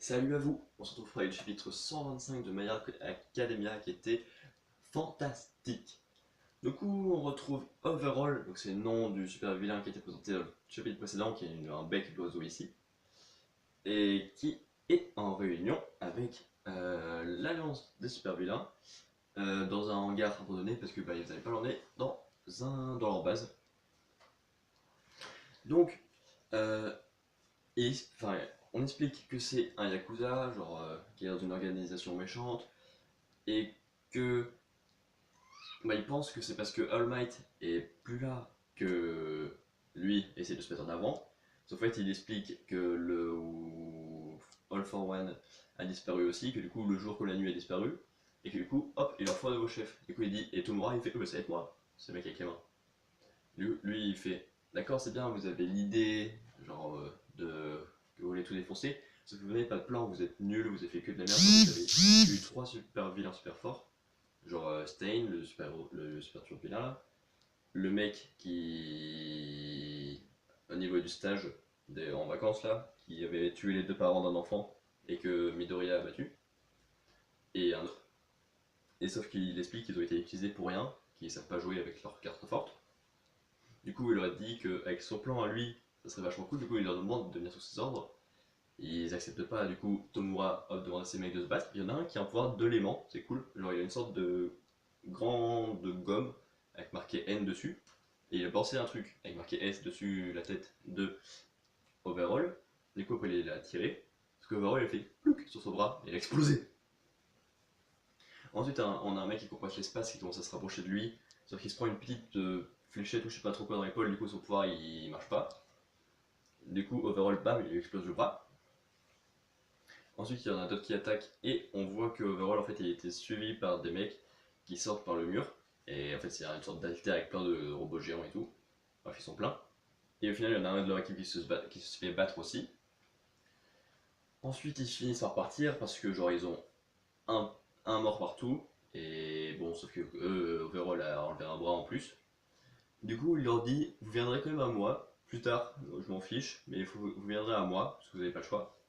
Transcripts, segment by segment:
Salut à vous, on se retrouve pour le chapitre 125 de My Hero Academia qui était fantastique. Du coup, on retrouve Overall, donc c'est le nom du super vilain qui était présenté dans le chapitre précédent, qui est un bec d'oiseau ici, et qui est en réunion avec l'alliance des super vilains dans un hangar abandonné parce que ils n'avaient pas l'emmener dans leur base. Donc, euh, on explique que c'est un yakuza, genre qui est dans une organisation méchante, et que il pense que c'est parce que All Might est plus là que lui essaie de se mettre en avant. Sauf fait, il explique que le All for One a disparu aussi, que du coup le jour que la nuit a disparu, et que du coup, hop, il leur faut un nouveau chef. Du coup, il dit, et Tomura, il fait, bah, ça va être moi, ce mec avec les mains. Lui, il fait, d'accord, c'est bien, vous avez l'idée, genre, de que vous voulez tout défoncer, sauf que vous n'avez pas de plan, vous êtes nul, vous avez fait que de la merde, vous avez eu trois super vilains super forts. Genre Stain, le super turbulin là. Le mec qui, au niveau du stage en vacances là, qui avait tué les deux parents d'un enfant et que Midoriya a battu. Et un autre. Et sauf qu'il explique qu'ils ont été utilisés pour rien, qu'ils savent pas jouer avec leurs cartes fortes. Du coup, il leur a dit qu'avec son plan à lui, ça serait vachement cool. Du coup, il leur demande de venir sous ses ordres. Ils acceptent pas, du coup, Tomura demande à ses mecs de se battre. Il y en a un qui a un pouvoir de l'aimant, c'est cool. Genre, il a une sorte de de gomme avec marqué N dessus. Et il a pensé un truc avec marqué S dessus la tête de Overall. Du coup, après, il l'a tiré. Parce que Overall, il a fait plouc sur son bras et il a explosé. Ensuite, on a un mec qui court l'espace qui commence à se rapprocher de lui. Sauf qu'il se prend une petite fléchette ou je sais pas trop quoi dans l'épaule. Du coup, son pouvoir il marche pas. Du coup, Overall, bam, il lui explose le bras. Ensuite, il y en a d'autres qui attaquent et on voit que Overall, en fait, il a été suivi par des mecs qui sortent par le mur. Et en fait, c'est une sorte d'alter avec plein de robots géants et tout. Bref, ils sont pleins. Et au final, il y en a un de leur équipe qui se fait battre aussi. Ensuite, ils finissent par partir parce que, genre, ils ont un, un mort partout. Et bon, sauf que eux, Overall a enlevé un bras en plus. Du coup, il leur dit, vous viendrez quand même à moi. Plus tard, je m'en fiche, mais vous viendrez à moi, parce que vous n'avez pas le choix.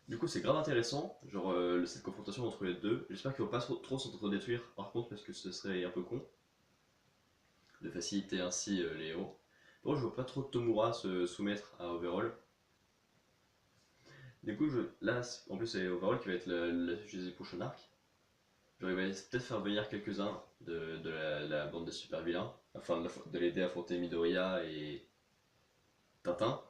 Du coup, c'est grave intéressant, genre cette confrontation entre les deux. J'espère qu'ils vont pas trop s'entre-détruire, par contre, parce que ce serait un peu con de faciliter ainsi les héros. Bon, je vois pas trop Tomura se soumettre à Overall. Du coup, là, en plus, c'est Overall qui va être la sujet des prochains arcs. Genre, il va peut-être faire venir quelques-uns de la bande des super vilains, afin de l'aider à affronter Midoriya et Tintin,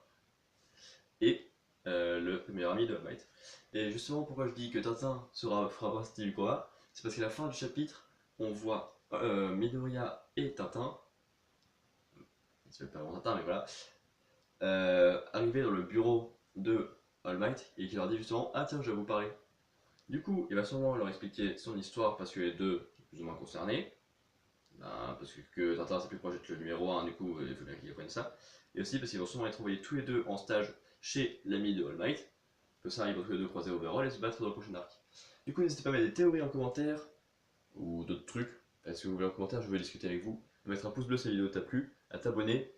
et le meilleur ami de All Might. Et justement, pourquoi je dis que Tintin fera partie du combat, c'est parce qu'à la fin du chapitre, on voit Midoriya et Tintin, il s'appelle pas vraiment Tintin, mais voilà, arriver dans le bureau de All Might et qui leur dit justement, ah tiens, je vais vous parler. Du coup, il va sûrement leur expliquer son histoire parce que les deux sont plus ou moins concernés. Ben, parce que Tintin c'est plus proche d'être le numéro 1, du coup il faut bien qu'ils apprennent ça. Et aussi parce qu'ils vont sûrement être envoyés tous les deux en stage chez l'ami de All Might. Comme ça, ils vont tous les deux croiser Overall et se battre dans le prochain arc. Du coup, n'hésitez pas à mettre des théories en commentaire ou d'autres trucs. Si vous voulez en commentaire, je veux discuter avec vous. À mettre un pouce bleu si la vidéo t'a plu, à t'abonner.